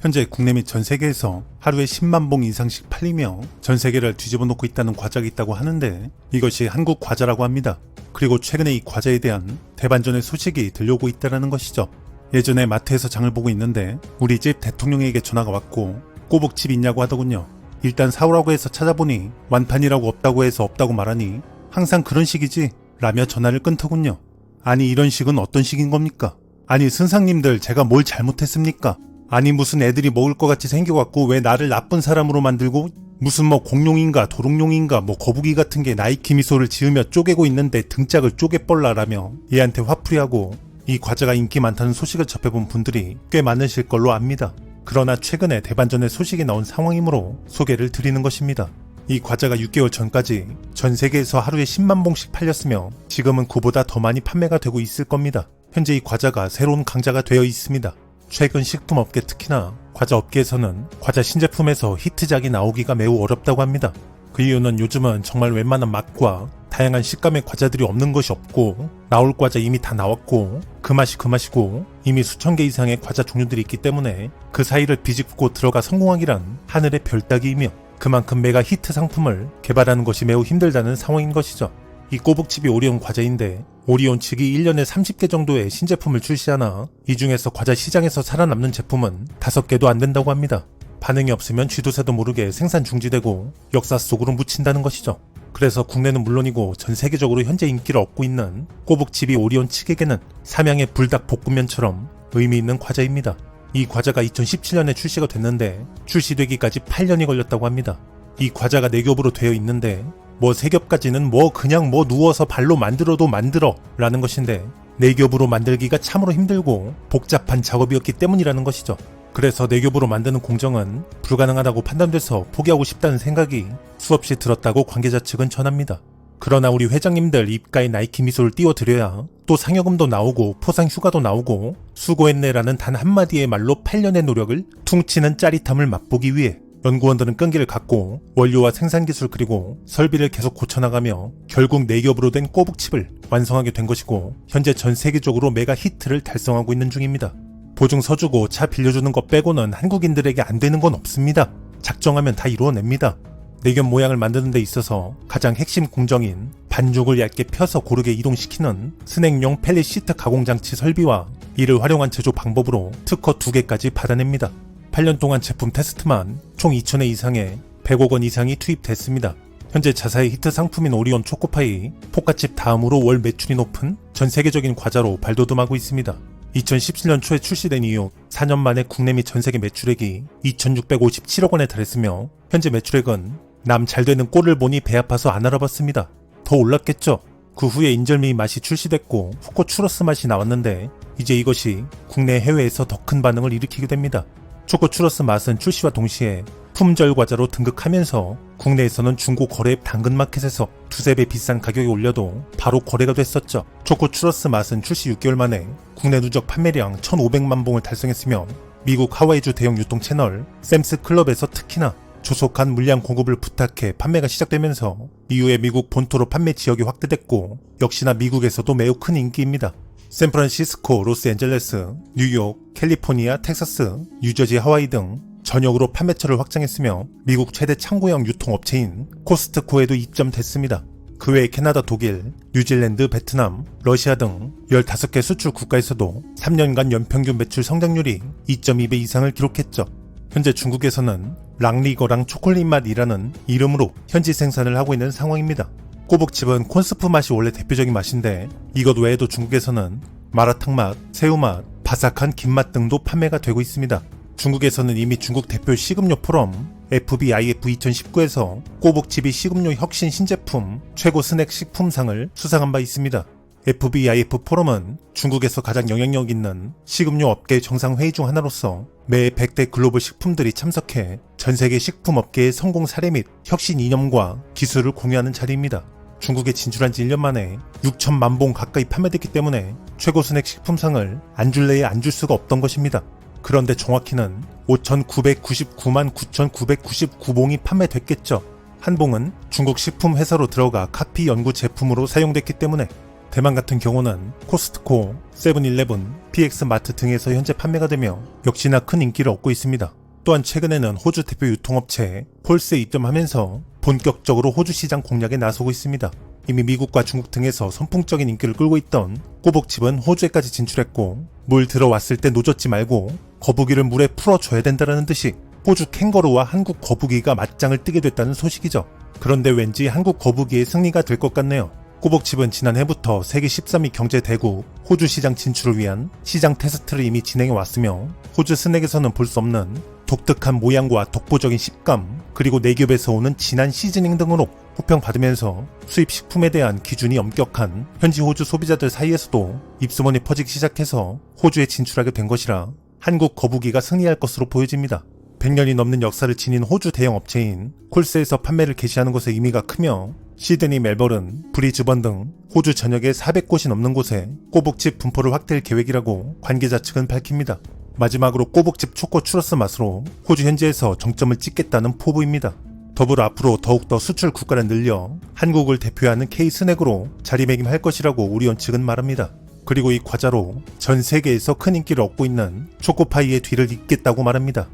현재 국내 및 전 세계에서 하루에 10만 봉 이상씩 팔리며 전 세계를 뒤집어 놓고 있다는 과자가 있다고 하는데 이것이 한국 과자라고 합니다. 그리고 최근에 이 과자에 대한 대반전의 소식이 들려오고 있다는 것이죠. 예전에 마트에서 장을 보고 있는데 우리 집 대통령에게 전화가 왔고 꼬북칩이 있냐고 하더군요. 일단 사오라고 해서 찾아보니 완판이라고 없다고 해서 없다고 말하니 항상 그런 식이지 라며 전화를 끊더군요. 아니 이런 식은 어떤 식인 겁니까? 아니 선상님들 제가 뭘 잘못했습니까? 아니 무슨 애들이 먹을 것 같이 생겨갖고 왜 나를 나쁜 사람으로 만들고 무슨 뭐 공룡인가 도롱뇽인가 뭐 거북이 같은 게 나이키 미소를 지으며 쪼개고 있는데 등짝을 쪼개뻘라라며 얘한테 화풀이하고 이 과자가 인기 많다는 소식을 접해본 분들이 꽤 많으실 걸로 압니다. 그러나 최근에 대반전의 소식이 나온 상황이므로 소개를 드리는 것입니다. 이 과자가 6개월 전까지 전 세계에서 하루에 10만 봉씩 팔렸으며 지금은 그보다 더 많이 판매가 되고 있을 겁니다. 현재 이 과자가 새로운 강자가 되어 있습니다. 최근 식품업계 특히나 과자업계에서는 과자 신제품에서 히트작이 나오기가 매우 어렵다고 합니다. 그 이유는 요즘은 정말 웬만한 맛과 다양한 식감의 과자들이 없는 것이 없고 나올 과자 이미 다 나왔고 그 맛이 그 맛이고 이미 수천 개 이상의 과자 종류들이 있기 때문에 그 사이를 비집고 들어가 성공하기란 하늘의 별 따기이며 그만큼 메가 히트 상품을 개발하는 것이 매우 힘들다는 상황인 것이죠. 이 꼬북칩이 오리온 과자인데 오리온 측이 1년에 30개 정도의 신제품을 출시하나 이 중에서 과자 시장에서 살아남는 제품은 5개도 안 된다고 합니다. 반응이 없으면 쥐도새도 모르게 생산 중지되고 역사 속으로 묻힌다는 것이죠. 그래서 국내는 물론이고 전 세계적으로 현재 인기를 얻고 있는 꼬북칩이 오리온 측에게는 삼양의 불닭 볶음면처럼 의미 있는 과자입니다. 이 과자가 2017년에 출시가 됐는데 출시되기까지 8년이 걸렸다고 합니다. 이 과자가 4겹으로 되어 있는데 뭐 3겹까지는 뭐 그냥 뭐 누워서 발로 만들어도 만들어 라는 것인데 4겹으로 만들기가 참으로 힘들고 복잡한 작업이었기 때문이라는 것이죠. 그래서 4겹으로 만드는 공정은 불가능하다고 판단돼서 포기하고 싶다는 생각이 수없이 들었다고 관계자 측은 전합니다. 그러나 우리 회장님들 입가에 나이키 미소를 띄워드려야 또 상여금도 나오고 포상 휴가도 나오고 수고했네라는 단 한마디의 말로 8년의 노력을 퉁치는 짜릿함을 맛보기 위해 연구원들은 끈기를 갖고 원료와 생산기술 그리고 설비를 계속 고쳐나가며 결국 4겹으로 된 꼬북칩을 완성하게 된 것이고 현재 전 세계적으로 메가 히트를 달성하고 있는 중입니다. 보증 서주고 차 빌려주는 것 빼고는 한국인들에게 안 되는 건 없습니다. 작정하면 다 이루어냅니다. 4겹 모양을 만드는 데 있어서 가장 핵심 공정인 반죽을 얇게 펴서 고르게 이동시키는 스낵용 펠릿 시트 가공장치 설비와 이를 활용한 제조 방법으로 특허 2개까지 받아냅니다. 8년 동안 제품 테스트만 총 2,000회 이상의 100억 원 이상이 투입됐습니다. 현재 자사의 히트 상품인 오리온 초코파이, 포카칩 다음으로 월 매출이 높은 전 세계적인 과자로 발돋움하고 있습니다. 2017년 초에 출시된 이후 4년 만에 국내 및 전 세계 매출액이 2,657억 원에 달했으며 현재 매출액은 남 잘되는 꼴을 보니 배 아파서 안 알아봤습니다. 더 올랐겠죠? 그 후에 인절미 맛이 출시됐고 후코 추러스 맛이 나왔는데 이제 이것이 국내 해외에서 더 큰 반응을 일으키게 됩니다. 초코 추러스 맛은 출시와 동시에 품절 과자로 등극하면서 국내에서는 중고 거래앱 당근마켓에서 2~3배 비싼 가격에 올려도 바로 거래가 됐었죠. 초코 추러스 맛은 출시 6개월 만에 국내 누적 판매량 1,500만 봉을 달성했으며 미국 하와이주 대형 유통 채널 샘스 클럽에서 특히나 조속한 물량 공급을 부탁해 판매가 시작되면서 이후에 미국 본토로 판매 지역이 확대됐고 역시나 미국에서도 매우 큰 인기입니다. 샌프란시스코, 로스앤젤레스, 뉴욕, 캘리포니아, 텍사스, 뉴저지, 하와이 등 전역으로 판매처를 확장했으며 미국 최대 창고형 유통업체인 코스트코에도 입점됐습니다. 그 외에 캐나다, 독일, 뉴질랜드, 베트남, 러시아 등 15개 수출 국가에서도 3년간 연평균 매출 성장률이 2.2배 이상을 기록했죠. 현재 중국에서는 랑리거랑 초콜릿 맛이라는 이름으로 현지 생산을 하고 있는 상황입니다. 꼬북칩은 콘스프 맛이 원래 대표적인 맛인데 이것 외에도 중국에서는 마라탕 맛, 새우 맛, 바삭한 김맛 등도 판매가 되고 있습니다. 중국에서는 이미 중국 대표 식음료 포럼 FBIF 2019에서 꼬북칩이 식음료 혁신 신제품 최고 스낵 식품상을 수상한 바 있습니다. FBIF 포럼은 중국에서 가장 영향력 있는 식음료 업계 정상회의 중 하나로서 매 100대 글로벌 식품들이 참석해 전세계 식품업계의 성공 사례 및 혁신 이념과 기술을 공유하는 자리입니다. 중국에 진출한 지 1년 만에 6천만 봉 가까이 판매됐기 때문에 최고 스낵 식품상을 안 줄래야 안 줄 수가 없던 것입니다. 그런데 정확히는 5,999만 9,999봉이 판매됐겠죠. 한 봉은 중국 식품 회사로 들어가 카피 연구 제품으로 사용됐기 때문에 대만 같은 경우는 코스트코, 세븐일레븐, PX마트 등에서 현재 판매가 되며 역시나 큰 인기를 얻고 있습니다. 또한 최근에는 호주 대표 유통업체 폴스에 입점하면서 본격적으로 호주 시장 공략에 나서고 있습니다. 이미 미국과 중국 등에서 선풍적인 인기를 끌고 있던 꼬북칩은 호주에까지 진출했고, 물 들어왔을 때 노젓지 말고 거북이를 물에 풀어줘야 된다는 듯이 호주 캥거루와 한국 거북이가 맞짱을 뜨게 됐다는 소식이죠. 그런데 왠지 한국 거북이의 승리가 될 것 같네요. 꼬북칩은 지난해부터 세계 13위 경제대국 호주 시장 진출을 위한 시장 테스트를 이미 진행해 왔으며, 호주 스낵에서는 볼 수 없는 독특한 모양과 독보적인 식감, 그리고 내기업에서 오는 진한 시즈닝 등으로 호평받으면서 수입 식품에 대한 기준이 엄격한 현지 호주 소비자들 사이에서도 입소문이 퍼지기 시작해서 호주에 진출하게 된 것이라 한국 거북이가 승리할 것으로 보여집니다. 100년이 넘는 역사를 지닌 호주 대형 업체인 콜스에서 판매를 개시하는 것의 의미가 크며, 시드니, 멜버른, 브리즈번 등 호주 전역에 400곳이 넘는 곳에 꼬북칩 분포를 확대할 계획이라고 관계자 측은 밝힙니다. 마지막으로 꼬북칩 초코 추러스 맛으로 호주 현지에서 정점을 찍겠다는 포부입니다. 더불어 앞으로 더욱더 수출 국가를 늘려 한국을 대표하는 K-스낵으로 자리매김할 것이라고 우리온 측은 말합니다. 그리고 이 과자로 전 세계에서 큰 인기를 얻고 있는 초코파이의 뒤를 잇겠다고 말합니다.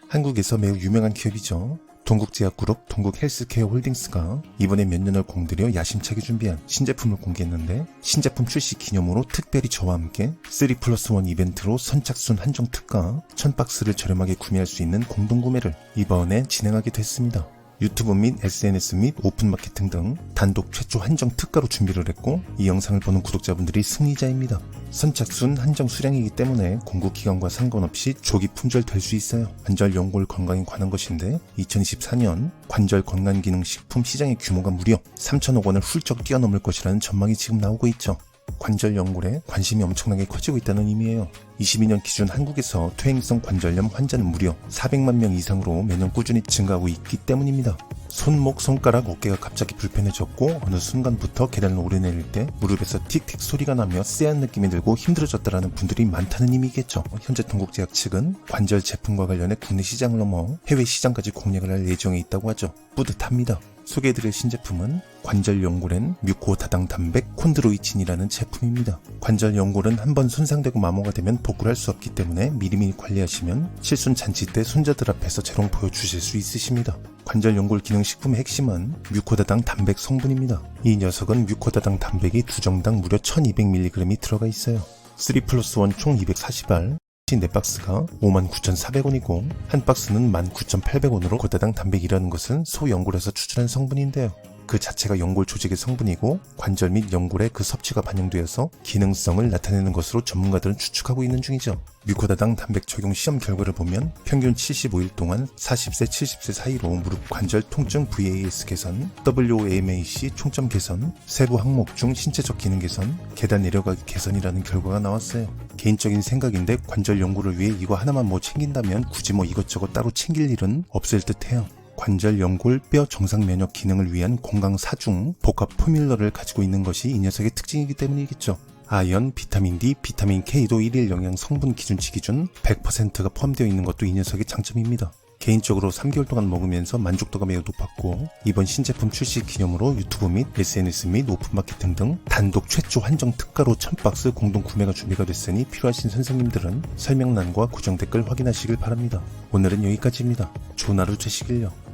한국에서 매우 유명한 기업이죠. 동국제약그룹 동국헬스케어 홀딩스가 이번에 몇 년을 공들여 야심차게 준비한 신제품을 공개했는데, 신제품 출시 기념으로 특별히 저와 함께 3+1 이벤트로 선착순 한정 특가 1000박스를 저렴하게 구매할 수 있는 공동구매를 이번에 진행하게 됐습니다. 유튜브 및 SNS 및 오픈마케팅 등 단독 최초 한정 특가로 준비를 했고, 이 영상을 보는 구독자분들이 승리자입니다. 선착순 한정 수량이기 때문에 공급기간과 상관없이 조기 품절될 수 있어요. 관절 연골 건강에 관한 것인데, 2024년 관절 건강기능식품 시장의 규모가 무려 3천억 원을 훌쩍 뛰어넘을 것이라는 전망이 지금 나오고 있죠. 관절 연골에 관심이 엄청나게 커지고 있다는 의미예요. 22년 기준 한국에서 퇴행성 관절염 환자는 무려 400만 명 이상으로 매년 꾸준히 증가하고 있기 때문입니다. 손목, 손가락, 어깨가 갑자기 불편해졌고, 어느 순간부터 계단을 오르내릴 때 무릎에서 틱틱 소리가 나며 쎄한 느낌이 들고 힘들어졌다라는 분들이 많다는 의미겠죠. 현재 동국제약 측은 관절 제품과 관련해 국내 시장을 넘어 해외 시장까지 공략을 할 예정에 있다고 하죠. 뿌듯합니다. 소개해드릴 신제품은 관절 연골엔 뮤코다당 단백 콘드로이친이라는 제품입니다. 관절 연골은 한번 손상되고 마모가 되면 복구를 할 수 없기 때문에 미리미리 관리하시면 실손 잔치 때 손자들 앞에서 재롱 보여주실 수 있으십니다. 관절 연골 기능식품의 핵심은 뮤코다당 단백 성분입니다. 이 녀석은 뮤코다당 단백이 2정당 무려 1200mg이 들어가 있어요. 3+1 총 240알, 4박스가 59,400원이고 한 박스는 19,800원으로 고다당 단백이라는 것은 소 연골에서 추출한 성분인데요. 그 자체가 연골 조직의 성분이고 관절 및 연골에 그 섭취가 반영되어서 기능성을 나타내는 것으로 전문가들은 추측하고 있는 중이죠. 뮤코다당 단백 적용 시험 결과를 보면 평균 75일 동안 40세, 70세 사이로 무릎 관절 통증 VAS 개선, WAMAC 총점 개선, 세부 항목 중 신체적 기능 개선, 계단 내려가기 개선이라는 결과가 나왔어요. 개인적인 생각인데 관절 연골을 위해 이거 하나만 챙긴다면 굳이 이것저것 따로 챙길 일은 없을 듯해요. 관절, 연골, 뼈 정상 면역 기능을 위한 건강 사중 복합 포뮬러를 가지고 있는 것이 이 녀석의 특징이기 때문이겠죠. 아연, 비타민 D, 비타민 K도 일일 영양 성분 기준치 기준 100%가 포함되어 있는 것도 이 녀석의 장점입니다. 개인적으로 3개월 동안 먹으면서 만족도가 매우 높았고, 이번 신제품 출시 기념으로 유튜브 및 SNS 및 오픈마케팅 등 단독 최초 한정 특가로 1000박스 공동 구매가 준비가 됐으니 필요하신 선생님들은 설명란과 고정 댓글 확인하시길 바랍니다. 오늘은 여기까지입니다. 좋은 하루 되시길요.